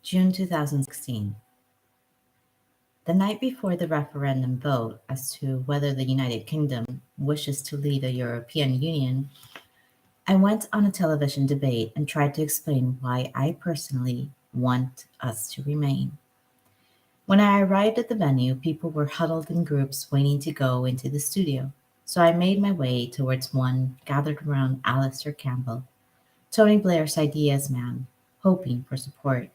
June 2016. The night before the referendum vote as to whether the United Kingdom wishes to leave the European Union, I went on a television debate and tried to explain why I personally want us to remain. When I arrived at the venue, people were huddled in groups waiting to go into the studio. So I made my way towards one gathered around Alastair Campbell, Tony Blair's ideas man, hoping for support.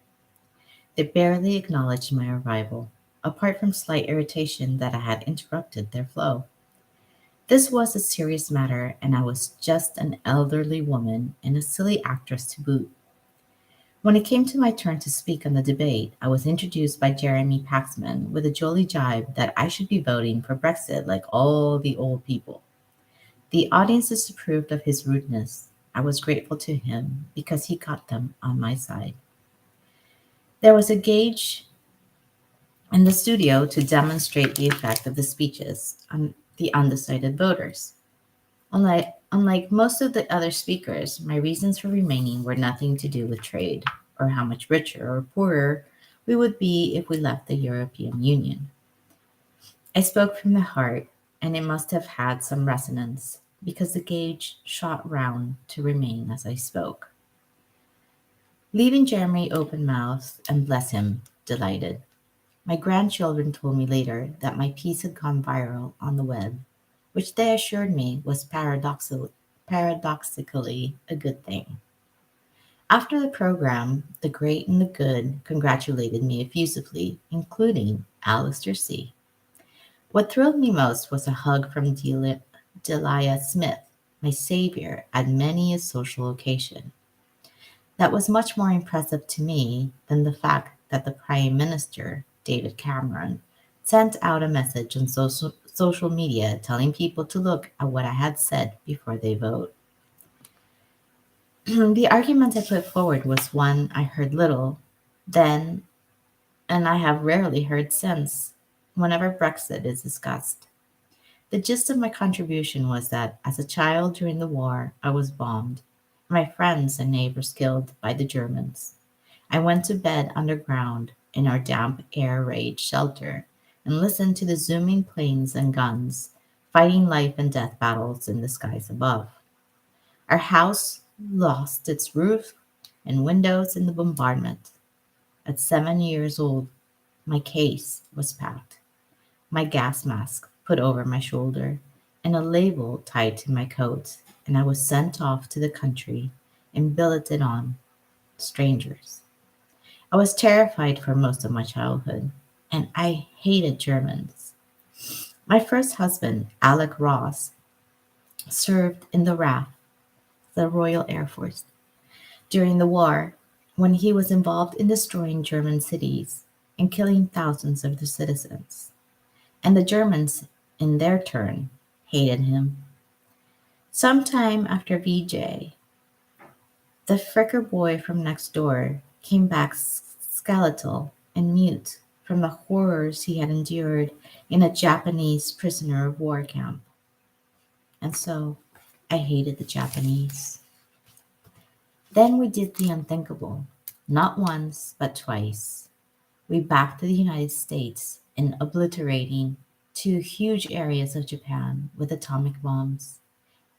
They barely acknowledged my arrival, apart from slight irritation that I had interrupted their flow. This was a serious matter, and I was just an elderly woman and a silly actress to boot. When it came to my turn to speak on the debate, I was introduced by Jeremy Paxman with a jolly jibe that I should be voting for Brexit like all the old people. The audience disapproved of his rudeness. I was grateful to him because he got them on my side. There was a gauge in the studio to demonstrate the effect of the speeches on the undecided voters. Unlike most of the other speakers, my reasons for remaining were nothing to do with trade or how much richer or poorer we would be if we left the European Union. I spoke from the heart, and it must have had some resonance because the gauge shot round to remain as I spoke, leaving Jeremy open mouthed and, bless him, delighted. My grandchildren told me later that my piece had gone viral on the web, which they assured me was paradoxically a good thing. After the program, the great and the good congratulated me effusively, including Alistair C. What thrilled me most was a hug from Delia Smith, my savior at many a social occasion. That was much more impressive to me than the fact that the Prime Minister, David Cameron, sent out a message on social media telling people to look at what I had said before they vote. The argument I put forward was one I heard little then, and I have rarely heard since, whenever Brexit is discussed. The gist of my contribution was that as a child during the war, I was bombed, my friends and neighbors killed by the Germans. I went to bed underground in our damp air raid shelter and listened to the zooming planes and guns fighting life and death battles in the skies above. Our house lost its roof and windows in the bombardment. At 7 years old, my case was packed, my gas mask put over my shoulder, and a label tied to my coat, and I was sent off to the country and billeted on strangers. I was terrified for most of my childhood, and I hated Germans. My first husband, Alec Ross, served in the RAF, the Royal Air Force, during the war when he was involved in destroying German cities and killing thousands of their citizens. And the Germans, in their turn, hated him. Sometime after VJ, the fricker boy from next door came back skeletal and mute from the horrors he had endured in a Japanese prisoner of war camp. And so I hated the Japanese. Then we did the unthinkable, not once, but twice. We backed the United States in obliterating two huge areas of Japan with atomic bombs,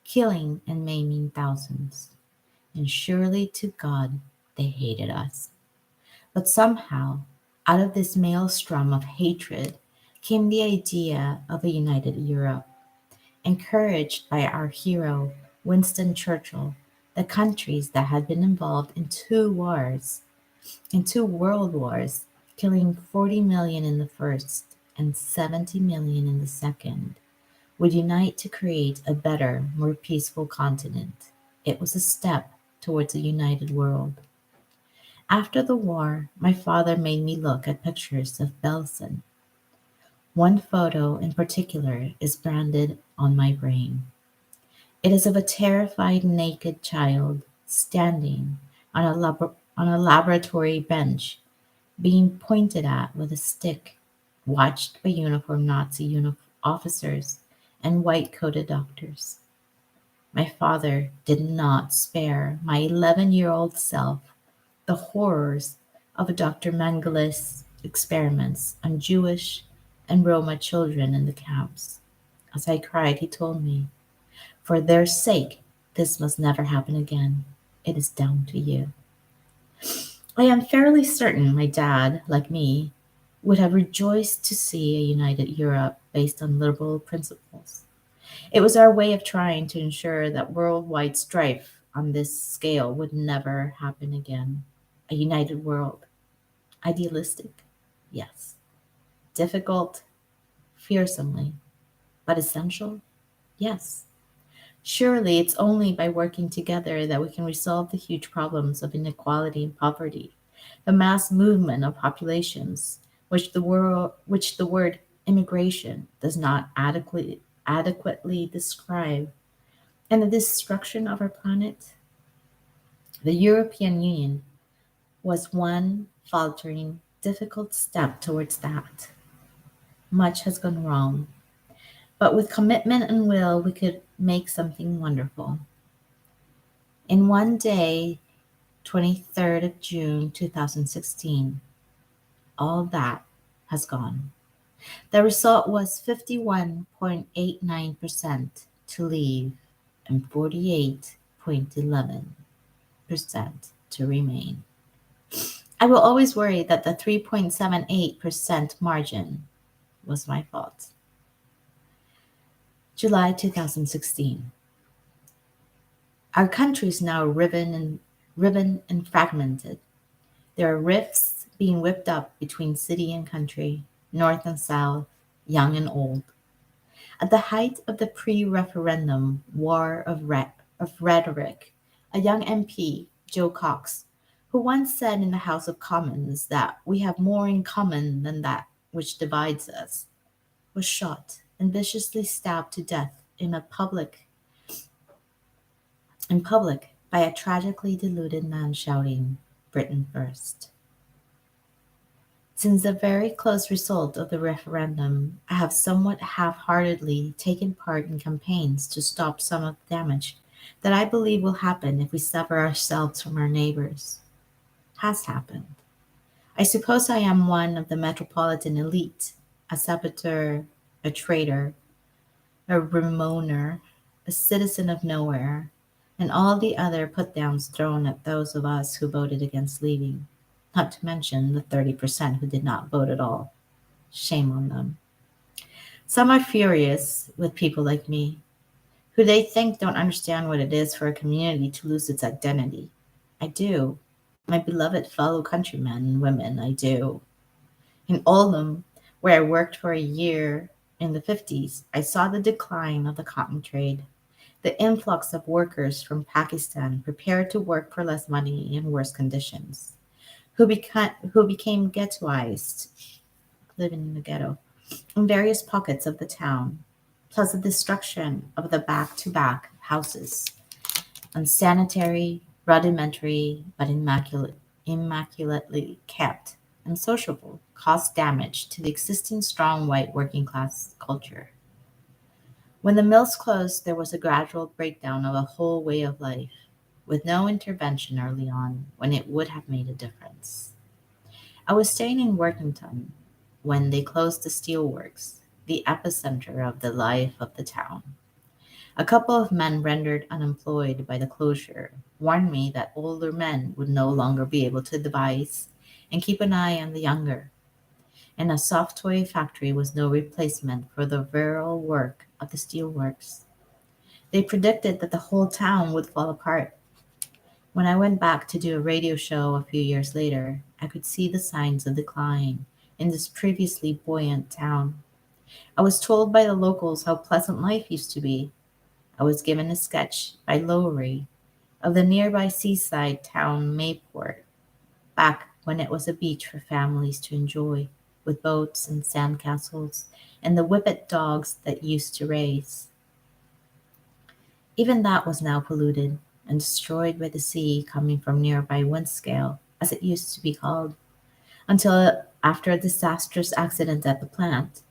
killing and maiming thousands. And surely to God they hated us. But somehow, out of this maelstrom of hatred came the idea of a united Europe. Encouraged by our hero, Winston Churchill, the countries that had been involved in two world wars, killing 40 million in the first and 70 million in the second, would unite to create a better, more peaceful continent. It was a step towards a united world. After the war, my father made me look at pictures of Belsen. One photo in particular is branded on my brain. It is of a terrified naked child standing on a laboratory bench, being pointed at with a stick, watched by uniformed officers and white coated doctors. My father did not spare my 11-year-old self the horrors of Dr. Mengeles' experiments on Jewish and Roma children in the camps. As I cried, he told me, "For their sake, this must never happen again. It is down to you." I am fairly certain my dad, like me, would have rejoiced to see a united Europe based on liberal principles. It was our way of trying to ensure that worldwide strife on this scale would never happen again. A united world. Idealistic? Yes. Difficult? Fearsomely. But essential? Yes. Surely it's only by working together that we can resolve the huge problems of inequality and poverty, the mass movement of populations, which the word immigration does not adequately describe, and the destruction of our planet. The European Union was one faltering, difficult step towards that. Much has gone wrong, but with commitment and will, we could make something wonderful. In one day, 23rd of June 2016, all that has gone. The result was 51.89% to leave and 48.11% to remain. I will always worry that the 3.78% margin was my fault. July 2016. Our country is now riven and fragmented. There are rifts being whipped up between city and country, north and south, young and old. At the height of the pre-referendum war of rhetoric, a young MP, Joe Cox, who once said in the House of Commons that we have more in common than that which divides us, was shot and viciously stabbed to death in public by a tragically deluded man shouting, "Britain first." Since the very close result of the referendum, I have somewhat half-heartedly taken part in campaigns to stop some of the damage that I believe will happen if we sever ourselves from our neighbors. Has happened. I suppose I am one of the metropolitan elite, a saboteur, a traitor, a remoaner, a citizen of nowhere, and all the other put-downs thrown at those of us who voted against leaving, not to mention the 30% who did not vote at all. Shame on them. Some are furious with people like me, who they think don't understand what it is for a community to lose its identity. I do. My beloved fellow countrymen and women, I do. In Oldham, where I worked for a year in the 50s, I saw the decline of the cotton trade, the influx of workers from Pakistan prepared to work for less money in worse conditions, who became ghettoized, living in the ghetto, in various pockets of the town, plus the destruction of the back-to-back houses, unsanitary, rudimentary, but immaculately kept, and sociable, caused damage to the existing strong white working class culture. When the mills closed, there was a gradual breakdown of a whole way of life, with no intervention early on when it would have made a difference. I was staying in Workington when they closed the steelworks, the epicenter of the life of the town. A couple of men rendered unemployed by the closure warned me that older men would no longer be able to devise and keep an eye on the younger, and a soft toy factory was no replacement for the virile work of the steelworks. They predicted that the whole town would fall apart. When I went back to do a radio show a few years later, I could see the signs of decline in this previously buoyant town. I was told by the locals how pleasant life used to be. I was given a sketch by Lowry of the nearby seaside town Mayport, back when it was a beach for families to enjoy, with boats and sandcastles and the whippet dogs that used to race. Even that was now polluted and destroyed by the sea coming from nearby Windscale, as it used to be called, until after a disastrous accident at the plant,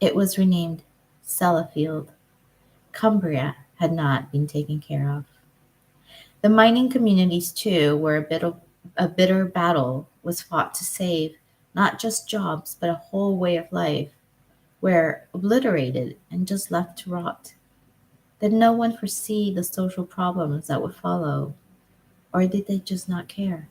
it was renamed Sellafield. Cumbria had not been taken care of. The mining communities, too, were A bitter battle was fought to save not just jobs, but a whole way of life, were obliterated and just left to rot. Did no one foresee the social problems that would follow, or did they just not care?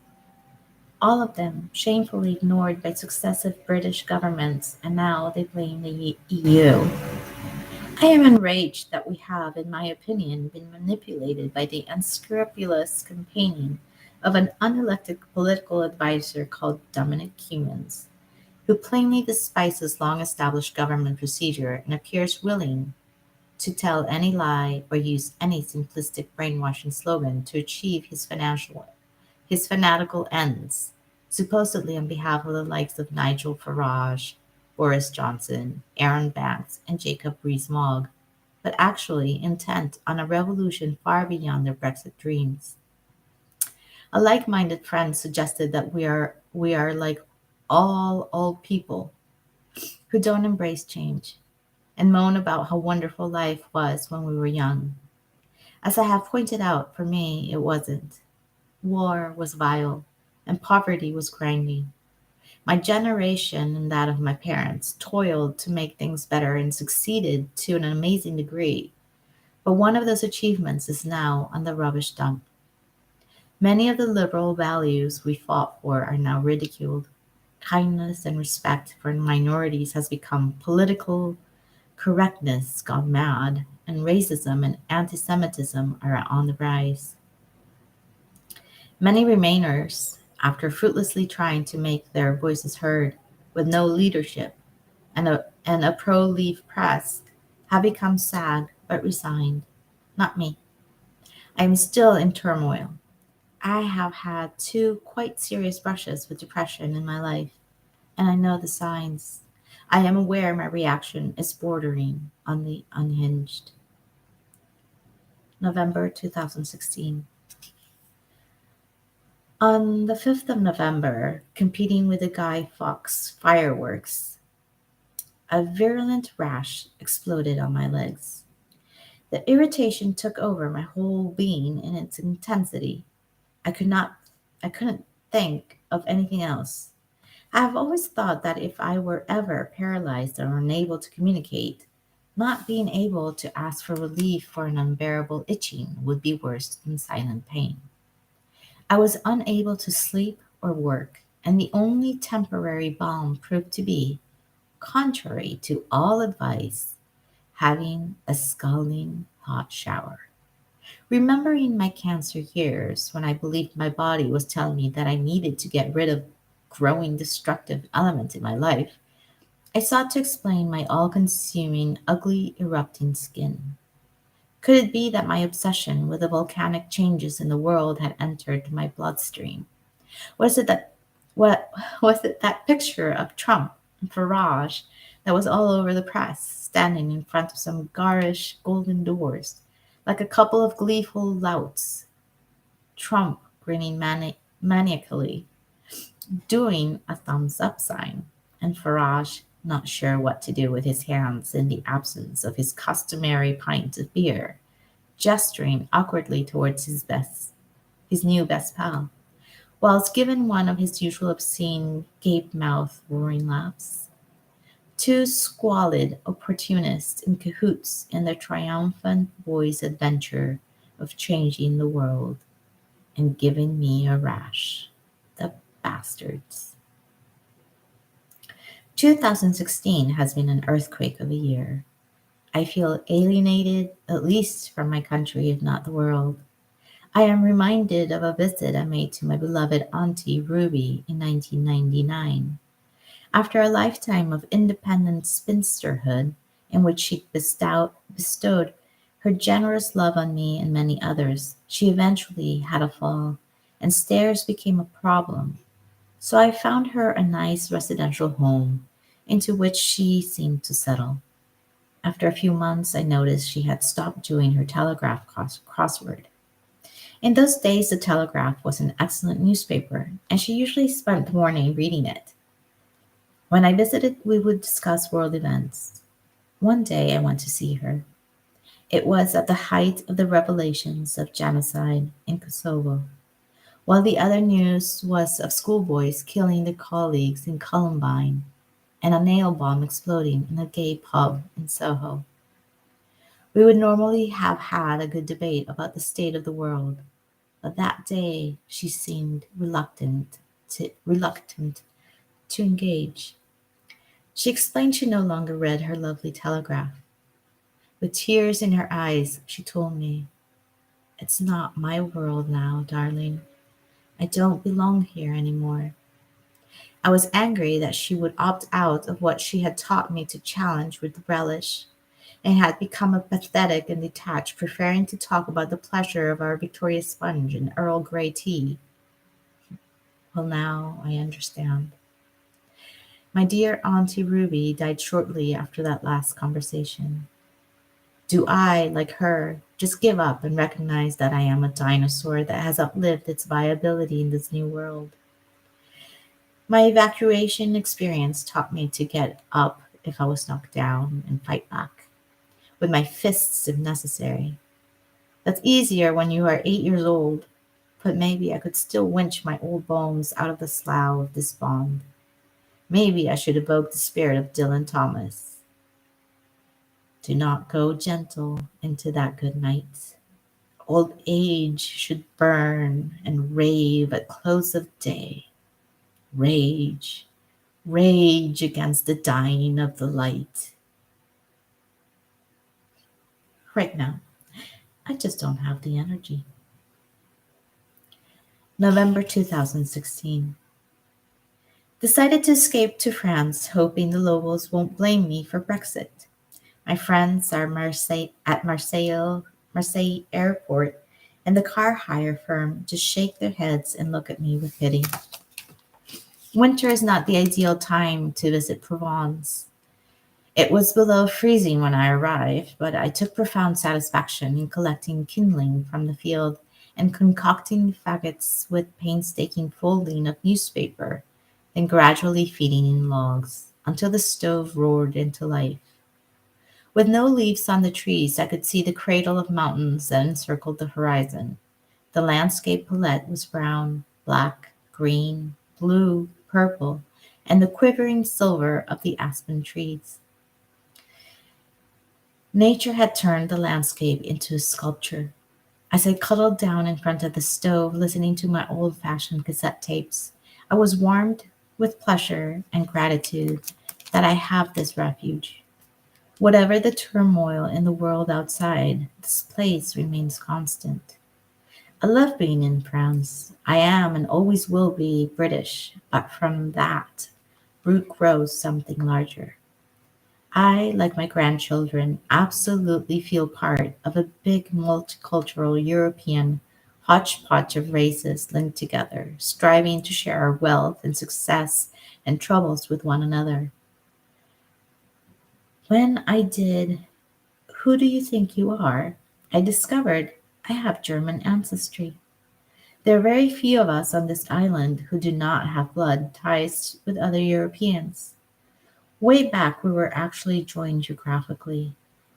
All of them shamefully ignored by successive British governments, and now they blame the EU. I am enraged that we have, in my opinion, been manipulated by the unscrupulous campaigning of an unelected political advisor called Dominic Cummings, who plainly despises long established government procedure and appears willing to tell any lie or use any simplistic brainwashing slogan to achieve his fanatical ends, supposedly on behalf of the likes of Nigel Farage, Boris Johnson, Aaron Banks, and Jacob Rees-Mogg, but actually intent on a revolution far beyond their Brexit dreams. A like-minded friend suggested that we are like all old people who don't embrace change and moan about how wonderful life was when we were young. As I have pointed out, for me it wasn't. War was vile, and poverty was grinding. My generation and that of my parents toiled to make things better and succeeded to an amazing degree, but one of those achievements is now on the rubbish dump. Many of the liberal values we fought for are now ridiculed. Kindness and respect for minorities has become political correctness gone mad, and racism and anti Semitism are on the rise. Many Remainers, after fruitlessly trying to make their voices heard with no leadership and a pro Leave press, have become sad but resigned. Not me. I am still in turmoil. I have had two quite serious brushes with depression in my life, and I know the signs. I am aware my reaction is bordering on the unhinged. November 2016. On the 5th of November, competing with the Guy Fawkes fireworks, a virulent rash exploded on my legs. The irritation took over my whole being in its intensity. I could not I couldn't think of anything else. I have always thought that if I were ever paralyzed or unable to communicate, not being able to ask for relief for an unbearable itching would be worse than silent pain. I was unable to sleep or work, and the only temporary balm proved to be, contrary to all advice, having a scalding hot shower. Remembering my cancer years when I believed my body was telling me that I needed to get rid of growing destructive elements in my life, I sought to explain my all consuming, ugly, erupting skin. Could it be that my obsession with the volcanic changes in the world had entered my bloodstream? Was it that what was it that picture of Trump and Farage that was all over the press, standing in front of some garish golden doors, like a couple of gleeful louts, Trump grinning maniacally, doing a thumbs up sign, and Farage not sure what to do with his hands in the absence of his customary pint of beer, gesturing awkwardly towards his new best pal, whilst giving one of his usual obscene gape-mouthed roaring laughs. Two squalid opportunists in cahoots in their triumphant boy's adventure of changing the world and giving me a rash. The bastards. 2016 has been an earthquake of a year. I feel alienated, at least from my country, if not the world. I am reminded of a visit I made to my beloved Auntie Ruby in 1999. After a lifetime of independent spinsterhood, in which she bestowed her generous love on me and many others, she eventually had a fall, and stairs became a problem. So I found her a nice residential home into which she seemed to settle. After a few months, I noticed she had stopped doing her Telegraph crossword. In those days, the Telegraph was an excellent newspaper, and she usually spent the morning reading it. When I visited, we would discuss world events. One day, I went to see her. It was at the height of the revelations of genocide in Kosovo. while the other news was of schoolboys killing their colleagues in Columbine and a nail bomb exploding in a gay pub in Soho. We would normally have had a good debate about the state of the world, but that day she seemed reluctant to engage. She explained she no longer read her lovely telegraph. With tears in her eyes, she told me, "It's not my world now, darling. I don't belong here anymore." I was angry that she would opt out of what she had taught me to challenge with relish, and had become apathetic and detached, preferring to talk about the pleasure of our Victoria sponge and Earl Grey tea. Well, now I understand. My dear Auntie Ruby died shortly after that last conversation. Do I, like her, just give up and recognize that I am a dinosaur that has outlived its viability in this new world? My evacuation experience taught me to get up if I was knocked down and fight back, with my fists if necessary. That's easier when you are 8 years old, but maybe I could still winch my old bones out of the slough of despond. Maybe I should evoke the spirit of Dylan Thomas. Do not go gentle into that good night. Old age should burn and rave at close of day. Rage, rage against the dying of the light. Right now, I just don't have the energy. November 2016. Decided to escape to France, hoping the locals won't blame me for Brexit. My friends are Marseille airport, and the car hire firm just shake their heads and look at me with pity. Winter is not the ideal time to visit Provence. It was below freezing when I arrived, but I took profound satisfaction in collecting kindling from the field and concocting faggots with painstaking folding of newspaper, then gradually feeding in logs until the stove roared into life. With no leaves on the trees, I could see the cradle of mountains that encircled the horizon. The landscape palette was brown, black, green, blue, purple, and the quivering silver of the aspen trees. Nature had turned the landscape into a sculpture. As I cuddled down in front of the stove, listening to my old fashioned cassette tapes, I was warmed with pleasure and gratitude that I have this refuge. Whatever the turmoil in the world outside, this place remains constant. I love being in France. I am and always will be British, but from that root grows something larger. I, like my grandchildren, absolutely feel part of a big multicultural European hodgepodge of races linked together, striving to share our wealth and success and troubles with one another. When I did Who Do You Think You Are? I discovered I have German ancestry. There are very few of us on this island who do not have blood ties with other Europeans. Way back, we were actually joined geographically.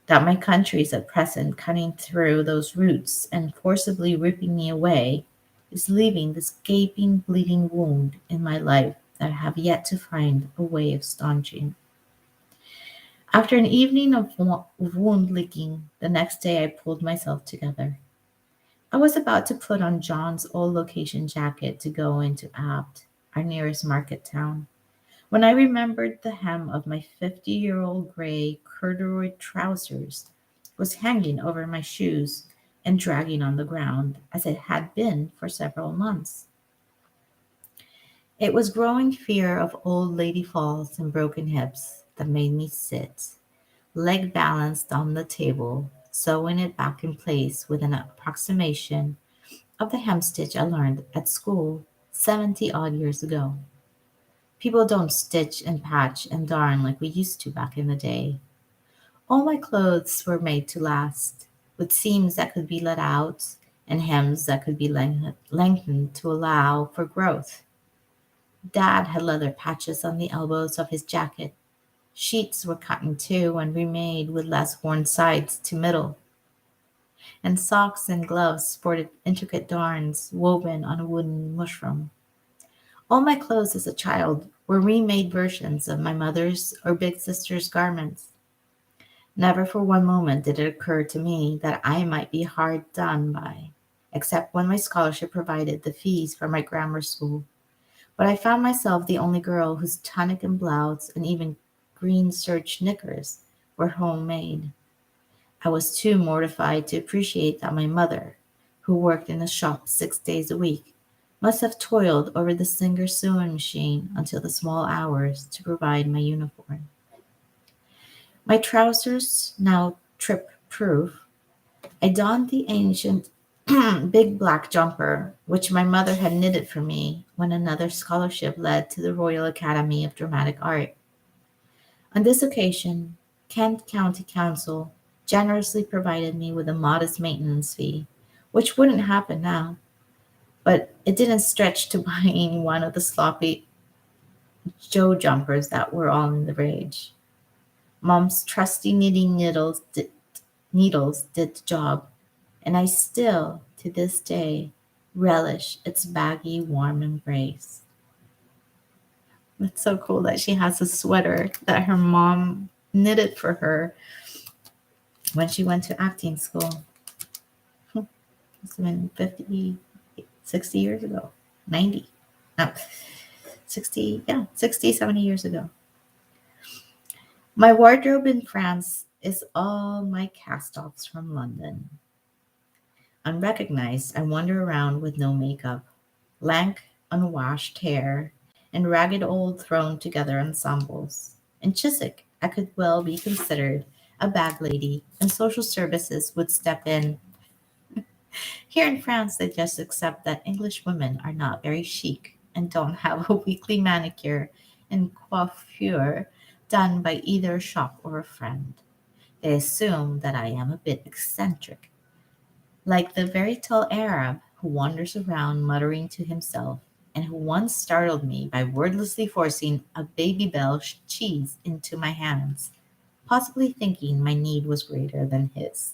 That my country is at present cutting through those roots and forcibly ripping me away is leaving this gaping, bleeding wound in my life that I have yet to find a way of staunching. After an evening of wound licking, the next day I pulled myself together. I was about to put on John's old location jacket to go into Abt, our nearest market town, when I remembered the hem of my 50-year-old gray corduroy trousers was hanging over my shoes and dragging on the ground as it had been for several months. It was growing fear of old lady falls and broken hips that made me sit, leg balanced on the table, sewing it back in place with an approximation of the hemstitch I learned at school 70 odd years ago. People don't stitch and patch and darn like we used to back in the day. All my clothes were made to last, with seams that could be let out and hems that could be lengthened to allow for growth. Dad had leather patches on the elbows of his jacket. Sheets were cut in two and remade with less worn sides to middle. and socks and gloves sported intricate darns woven on a wooden mushroom. All my clothes as a child were remade versions of my mother's or big sister's garments. Never for one moment did it occur to me that I might be hard done by, except when my scholarship provided the fees for my grammar school. But I found myself the only girl whose tunic and blouse and even green serge knickers were homemade. I was too mortified to appreciate that my mother, who worked in a shop 6 days a week, must have toiled over the Singer sewing machine until the small hours to provide my uniform. My trousers now trip proof, I donned the ancient big black jumper which my mother had knitted for me when another scholarship led to the Royal Academy of Dramatic Art. On this occasion, Kent County Council generously provided me with a modest maintenance fee, which wouldn't happen now, but it didn't stretch to buying one of the sloppy Joe jumpers that were all in the rage. Mom's trusty needles did the job, and I still, to this day, relish its baggy, warm embrace. It's so cool that she has a sweater that her mom knitted for her when she went to acting school. It's been 50, 60 years ago. 90. No, 60, yeah, 60, 70 years ago. My wardrobe in France is all my cast offs from London. Unrecognized, I wander around with no makeup, lank, unwashed hair, and ragged old thrown together ensembles. In Chiswick, I could well be considered a bag lady, and social services would step in. Here in France, they just accept that English women are not very chic and don't have a weekly manicure and coiffure done by either a shop or a friend. They assume that I am a bit eccentric, like the very tall Arab who wanders around muttering to himself and who once startled me by wordlessly forcing a Babybel cheese into my hands, possibly thinking my need was greater than his.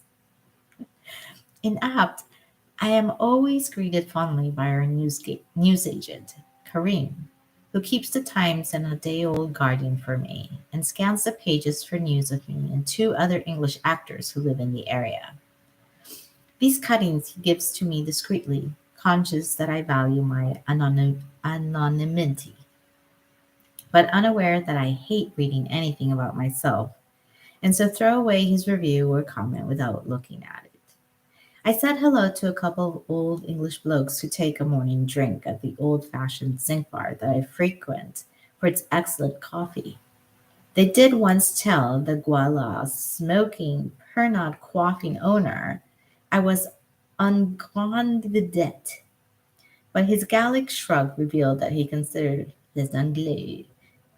In Apt, I am always greeted fondly by our newsagent, Karim, who keeps the Times and a day-old Guardian for me and scans the pages for news of me and two other English actors who live in the area. These cuttings he gives to me discreetly, conscious that I value my anonymity, but unaware that I hate reading anything about myself, and so throw away his review or comment without looking at it. I said hello to a couple of old English blokes who take a morning drink at the old-fashioned zinc bar that I frequent for its excellent coffee. They did once tell the Gouala smoking, Pernod quaffing owner I was un grande vedette, but his Gallic shrug revealed that he considered les Anglais'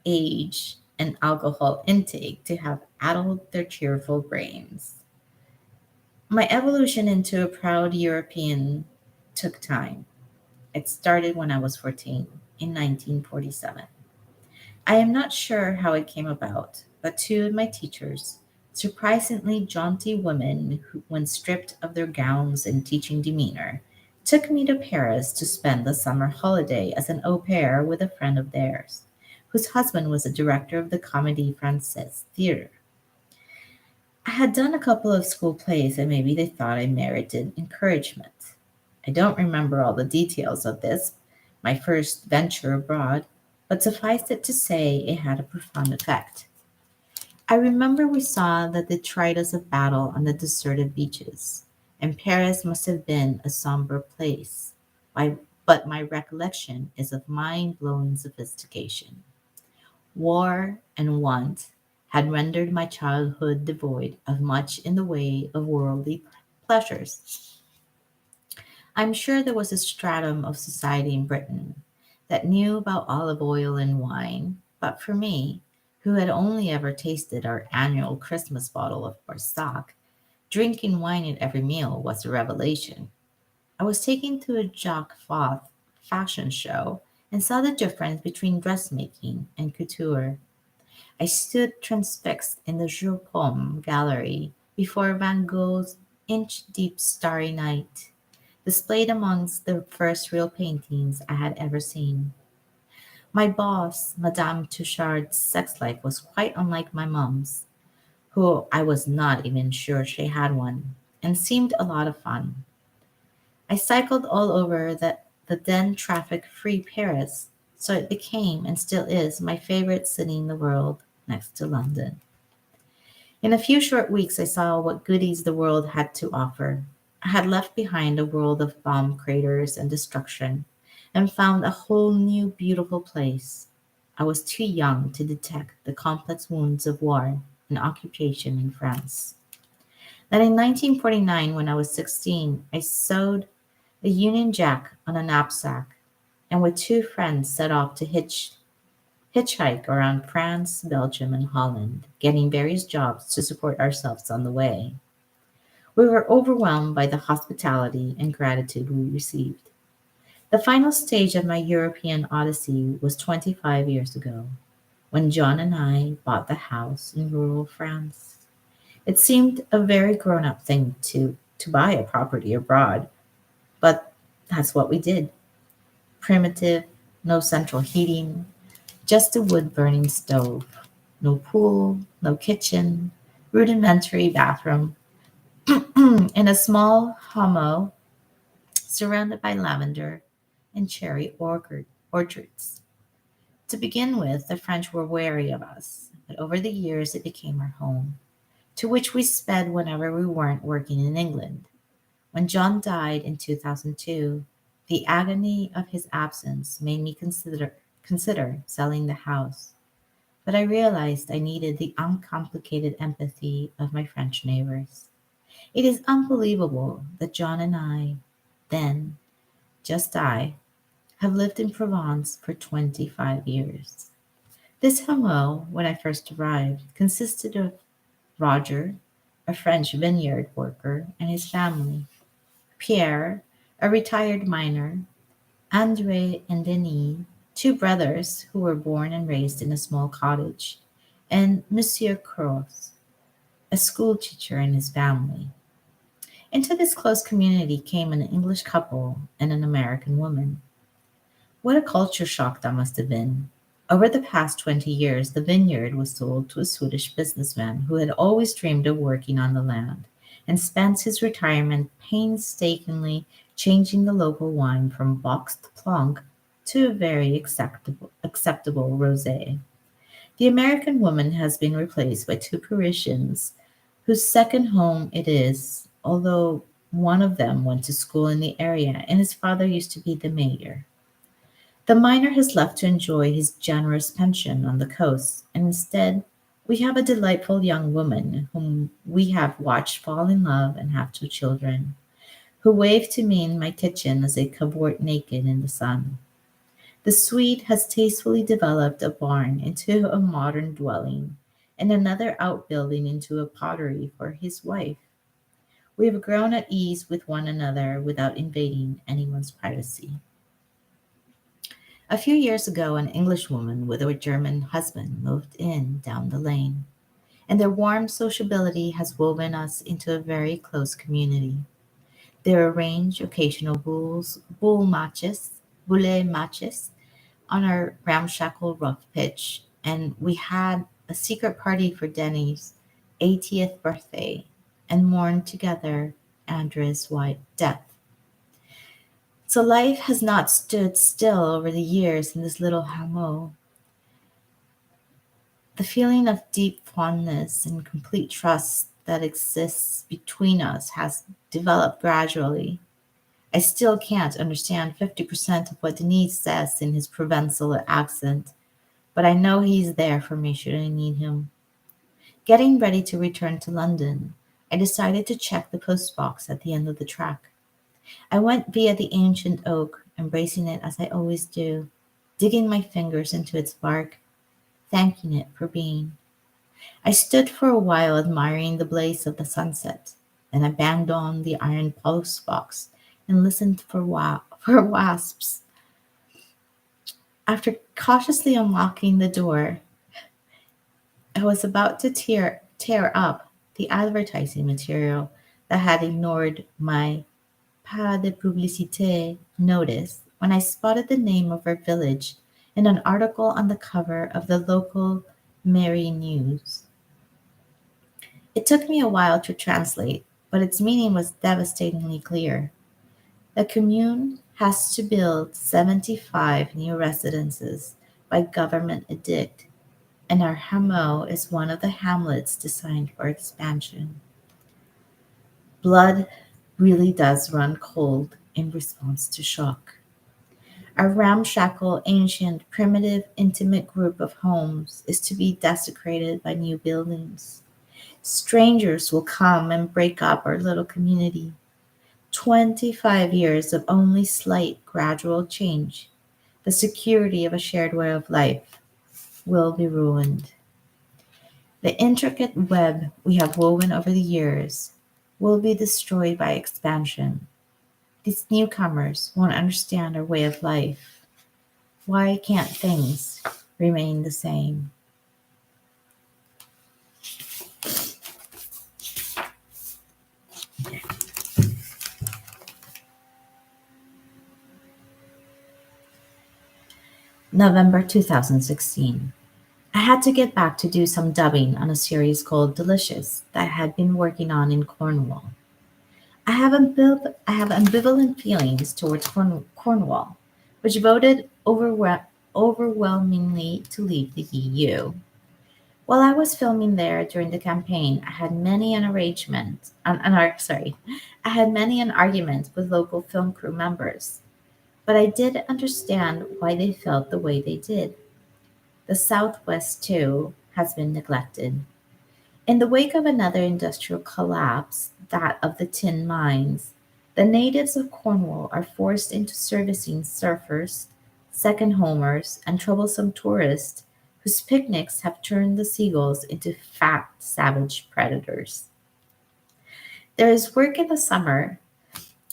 age and alcohol intake to have addled their cheerful brains. My evolution into a proud European took time. It started when I was 14, in 1947. I am not sure how it came about, but two of my teachers, surprisingly jaunty women who, when stripped of their gowns and teaching demeanor, took me to Paris to spend the summer holiday as an au pair with a friend of theirs, whose husband was a director of the Comédie Française theater. I had done a couple of school plays and maybe they thought I merited encouragement. I don't remember all the details of this, my first venture abroad, but suffice it to say it had a profound effect. I remember we saw the detritus of battle on the deserted beaches, and Paris must have been a somber place. But my recollection is of mind blowing sophistication. War and want had rendered my childhood devoid of much in the way of worldly pleasures. I'm sure there was a stratum of society in Britain that knew about olive oil and wine, but for me, who had only ever tasted our annual Christmas bottle of Barsac, drinking wine at every meal was a revelation. I was taken to a Jacques Fath fashion show and saw the difference between dressmaking and couture. I stood transfixed in the Jour Pomme gallery before Van Gogh's inch deep starry night, displayed amongst the first real paintings I had ever seen. My boss, Madame Touchard's sex life was quite unlike my mom's, who I was not even sure she had one, and seemed a lot of fun. I cycled all over the then traffic free Paris, so it became and still is my favorite city in the world next to London. In a few short weeks, I saw what goodies the world had to offer. I had left behind a world of bomb craters and destruction and found a whole new beautiful place. I was too young to detect the complex wounds of war and occupation in France. Then in 1949, when I was 16, I sewed a Union Jack on a knapsack and with two friends set off to hitchhike around France, Belgium, and Holland, getting various jobs to support ourselves on the way. We were overwhelmed by the hospitality and gratitude we received. The final stage of my European odyssey was 25 years ago, when John and I bought the house in rural France. It seemed a very grown up thing to buy a property abroad, but that's what we did. Primitive, no central heating, just a wood burning stove. No pool, no kitchen, rudimentary bathroom, and a small hummo surrounded by lavender and orchards. To begin with, the French were wary of us, but over the years it became our home, to which we sped whenever we weren't working in England. When John died in 2002, the agony of his absence made me consider selling the house. But I realized I needed the uncomplicated empathy of my French neighbors. It is unbelievable that John and I, then just I, have lived in Provence for 25 years. This hameau, when I first arrived, consisted of Roger, a French vineyard worker, and his family, Pierre, a retired miner, Andre and Denis, two brothers who were born and raised in a small cottage, and Monsieur Cross, a school teacher and his family. Into this close community came an English couple and an American woman. What a culture shock that must have been. Over the past 20 years, the vineyard was sold to a Swedish businessman who had always dreamed of working on the land and spent his retirement painstakingly changing the local wine from boxed plonk to a very acceptable rosé. The American woman has been replaced by two Parisians whose second home it is, although one of them went to school in the area and his father used to be the mayor. The miner has left to enjoy his generous pension on the coast, and instead we have a delightful young woman whom we have watched fall in love and have two children, who wave to me in my kitchen as they cavort naked in the sun. The Swede has tastefully developed a barn into a modern dwelling and another outbuilding into a pottery for his wife. We have grown at ease with one another without invading anyone's privacy. A few years ago, an Englishwoman with a German husband moved in down the lane, and their warm sociability has woven us into a very close community. They arrange occasional boule matches on our ramshackle rough pitch, and we had a secret party for Denny's 80th birthday and mourned together Andrea's death. So life has not stood still over the years in this little hameau. The feeling of deep fondness and complete trust that exists between us has developed gradually. I still can't understand 50% of what Denise says in his Provençal accent, but I know he's there for me should I need him. Getting ready to return to London, I decided to check the post box at the end of the track. I went via the ancient oak, embracing it as I always do, digging my fingers into its bark, thanking it for being. I stood for a while admiring the blaze of the sunset. Then I banged on the iron post box and listened for wasps. After cautiously unlocking the door, I was about to tear up the advertising material that had ignored my pas de publicité notice when I spotted the name of our village in an article on the cover of the local Mairie News. It took me a while to translate, but its meaning was devastatingly clear. The commune has to build 75 new residences by government edict, and our hameau is one of the hamlets designed for expansion. Blood really does run cold in response to shock. Our ramshackle, ancient, primitive, intimate group of homes is to be desecrated by new buildings. Strangers will come and break up our little community. 25 years of only slight, gradual change. The security of a shared way of life will be ruined. The intricate web we have woven over the years will be destroyed by expansion. These newcomers won't understand our way of life. Why can't things remain the same? November 2016. I had to get back to do some dubbing on a series called Delicious that I had been working on in Cornwall. I have ambivalent feelings towards Cornwall, which voted overwhelmingly to leave the EU. While I was filming there during the campaign, I had many I had many an argument with local film crew members, but I did understand why they felt the way they did. The Southwest, too, has been neglected. In the wake of another industrial collapse, that of the tin mines, the natives of Cornwall are forced into servicing surfers, second homers, and troublesome tourists whose picnics have turned the seagulls into fat, savage predators. There is work in the summer,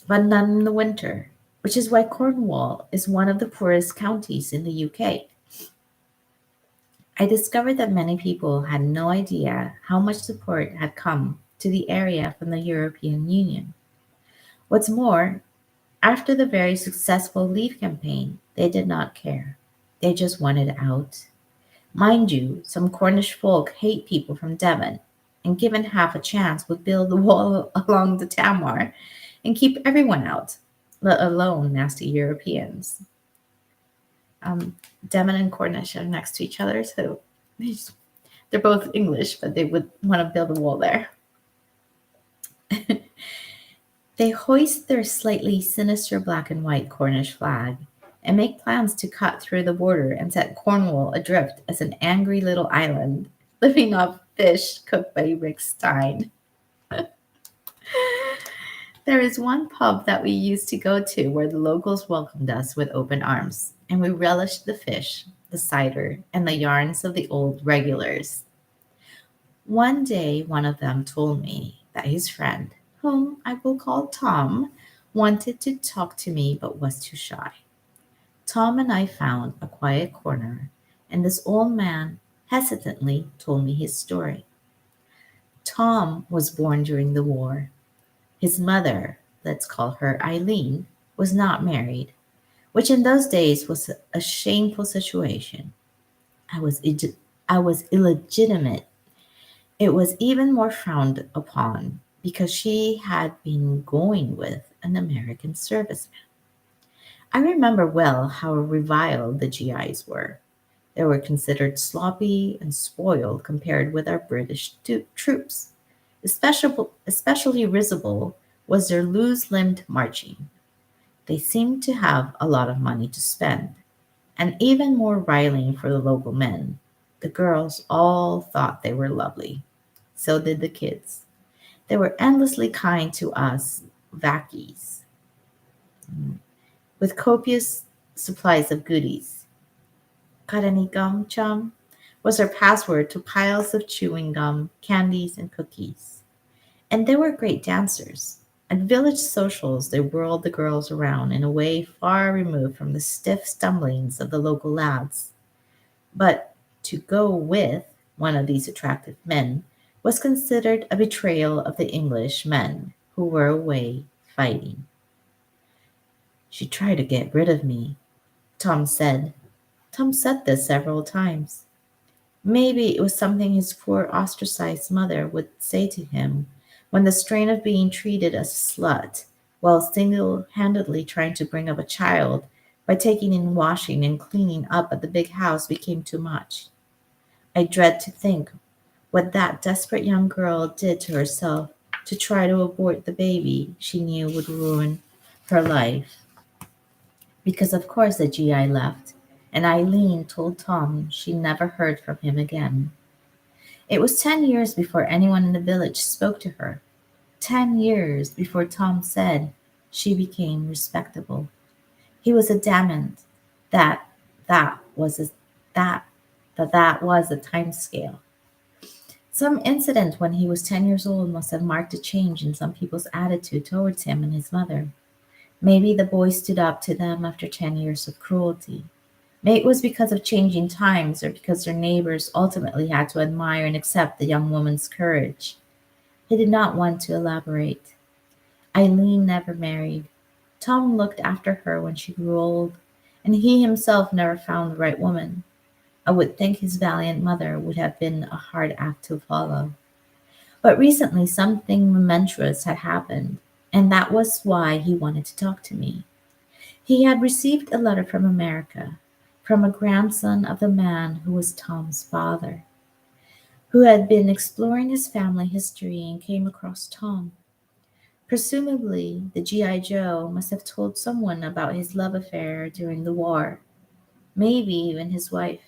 but none in the winter, which is why Cornwall is one of the poorest counties in the UK. I discovered that many people had no idea how much support had come to the area from the European Union. What's more, after the very successful Leave campaign, they did not care. They just wanted out. Mind you, some Cornish folk hate people from Devon, and given half a chance would build the wall along the Tamar and keep everyone out, let alone nasty Europeans. Um, Devon and Cornish are next to each other, so they're both English, but they would want to build a wall there. They hoist their slightly sinister black and white Cornish flag and make plans to cut through the border and set Cornwall adrift as an angry little island, living off fish cooked by Rick Stein. There is one pub that we used to go to where the locals welcomed us with open arms, and we relished the fish, the cider, and the yarns of the old regulars. One day, one of them told me that his friend, whom I will call Tom, wanted to talk to me but was too shy. Tom and I found a quiet corner, and this old man hesitantly told me his story. Tom was born during the war. His mother, let's call her Eileen, was not married, which in those days was a shameful situation. I was, I was illegitimate. It was even more frowned upon because she had been going with an American serviceman. I remember well how reviled the GIs were. They were considered sloppy and spoiled compared with our British troops. Especially risible was their loose-limbed marching. They seemed to have a lot of money to spend, and even more riling for the local men. The girls all thought they were lovely. So did the kids. They were endlessly kind to us vackies, with copious supplies of goodies. Got any gum, chum? Was our password to piles of chewing gum, candies, and cookies. And they were great dancers. At village socials, they whirled the girls around in a way far removed from the stiff stumblings of the local lads. But to go with one of these attractive men was considered a betrayal of the English men, who were away fighting. She tried to get rid of me, Tom said. Tom said this several times. Maybe it was something his poor ostracized mother would say to him when the strain of being treated as a slut while single handedly trying to bring up a child by taking in washing and cleaning up at the big house became too much. I dread to think what that desperate young girl did to herself to try to abort the baby she knew would ruin her life. Because of course the GI left, and Eileen told Tom she never heard from him again. It was 10 years before anyone in the village spoke to her. 10 years before Tom said she became respectable. He was adamant that that was a, that that was a time scale. Some incident when he was 10 years old must have marked a change in some people's attitude towards him and his mother. Maybe the boy stood up to them after 10 years of cruelty. Maybe it was because of changing times or because their neighbors ultimately had to admire and accept the young woman's courage. He did not want to elaborate. Eileen never married. Tom looked after her when she grew old, and he himself never found the right woman. I would think his valiant mother would have been a hard act to follow. But recently something momentous had happened, and that was why he wanted to talk to me. He had received a letter from America, from a grandson of the man who was Tom's father, who had been exploring his family history and came across Tom. Presumably, the G.I. Joe must have told someone about his love affair during the war, maybe even his wife.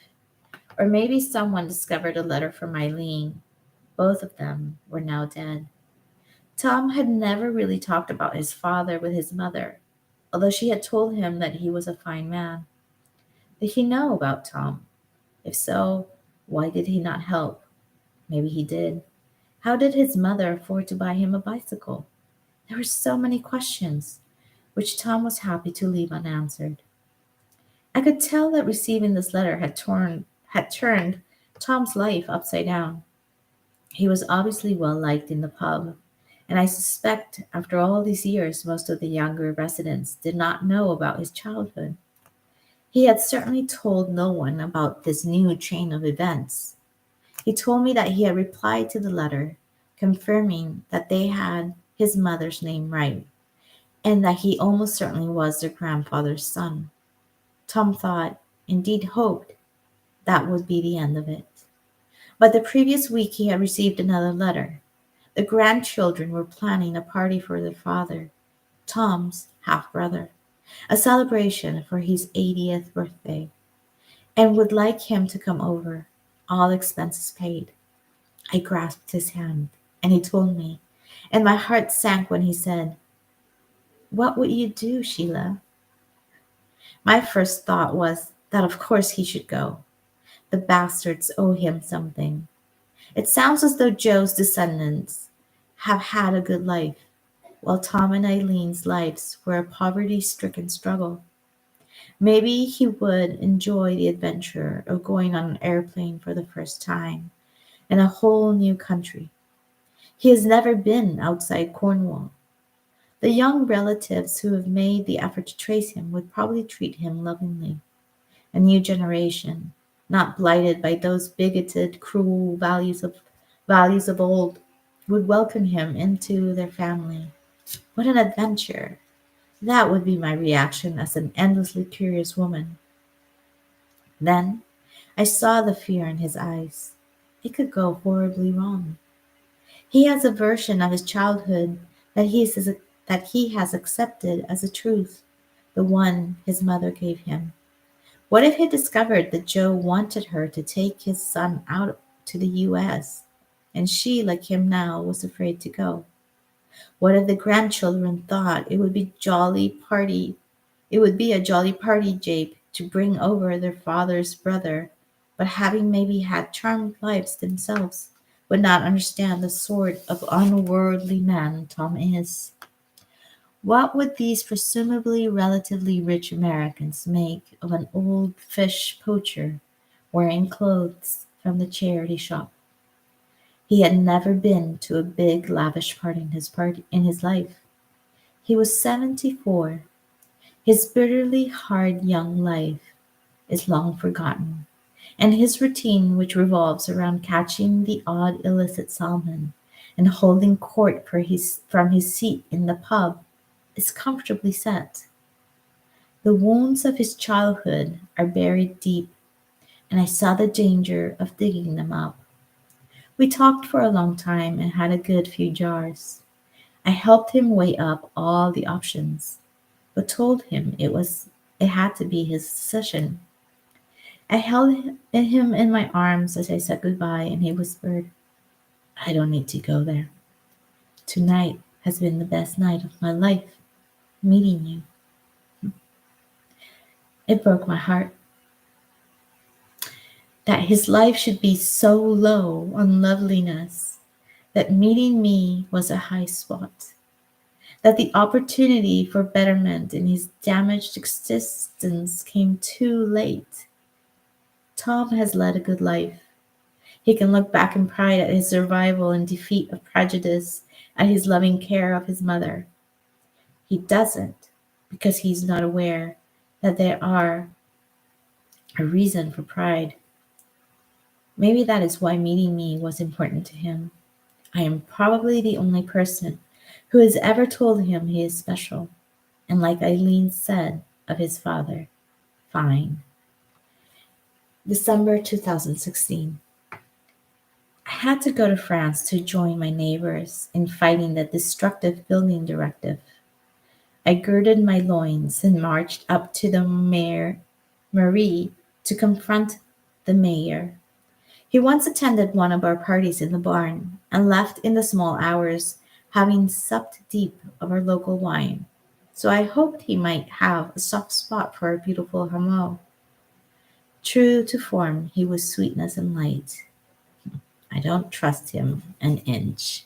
Or maybe someone discovered a letter from Eileen. Both of them were now dead. Tom had never really talked about his father with his mother, although she had told him that he was a fine man. Did he know about Tom? If so, why did he not help? Maybe he did. How did his mother afford to buy him a bicycle? There were so many questions, which Tom was happy to leave unanswered. I could tell that receiving this letter had turned Tom's life upside down. He was obviously well liked in the pub, and I suspect after all these years most of the younger residents did not know about his childhood. He had certainly told no one about this new chain of events. He told me that he had replied to the letter, confirming that they had his mother's name right, and that he almost certainly was their grandfather's son. Tom thought, indeed hoped, that would be the end of it. But the previous week he had received another letter. The grandchildren were planning a party for their father, Tom's half brother, a celebration for his 80th birthday, and would like him to come over, all expenses paid. I grasped his hand, and he told me, and my heart sank when he said, "What would you do, Sheila?" My first thought was that of course he should go. The bastards owe him something. It sounds as though Joe's descendants have had a good life, while Tom and Eileen's lives were a poverty stricken struggle. Maybe he would enjoy the adventure of going on an airplane for the first time in a whole new country. He has never been outside Cornwall. The young relatives who have made the effort to trace him would probably treat him lovingly. A new generation, not blighted by those bigoted, cruel values of old, would welcome him into their family. What an adventure! That would be my reaction as an endlessly curious woman. Then I saw the fear in his eyes. It could go horribly wrong. He has a version of his childhood that he has accepted as a truth, the one his mother gave him. What if he discovered that Joe wanted her to take his son out to the US, and she, like him now, was afraid to go? What if the grandchildren thought it would be a jolly party jape to bring over their father's brother, but having maybe had charmed lives themselves, would not understand the sort of unworldly man Tom is? What would these presumably relatively rich Americans make of an old fish poacher wearing clothes from the charity shop? He had never been to a big, lavish party in his life. He was 74. His bitterly hard young life is long forgotten, and his routine, which revolves around catching the odd illicit salmon and holding court from his seat in the pub, is comfortably set. The wounds of his childhood are buried deep, and I saw the danger of digging them up. We talked for a long time and had a good few jars. I helped him weigh up all the options, but told him it had to be his decision. I held him in my arms as I said goodbye, and he whispered, "I don't need to go there. Tonight has been the best night of my life, meeting you." It broke my heart that his life should be so low on loveliness, that meeting me was a high spot, that the opportunity for betterment in his damaged existence came too late. Tom has led a good life. He can look back in pride at his survival and defeat of prejudice, at his loving care of his mother. He doesn't because he's not aware that there are a reason for pride. Maybe that is why meeting me was important to him. I am probably the only person who has ever told him he is special. And like Eileen said of his father, fine. December 2016. I had to go to France to join my neighbors in fighting the destructive building directive. I girded my loins and marched up to the Marie to confront the mayor. He once attended one of our parties in the barn and left in the small hours, having supped deep of our local wine. So I hoped he might have a soft spot for our beautiful Hameau. True to form, he was sweetness and light. I don't trust him an inch.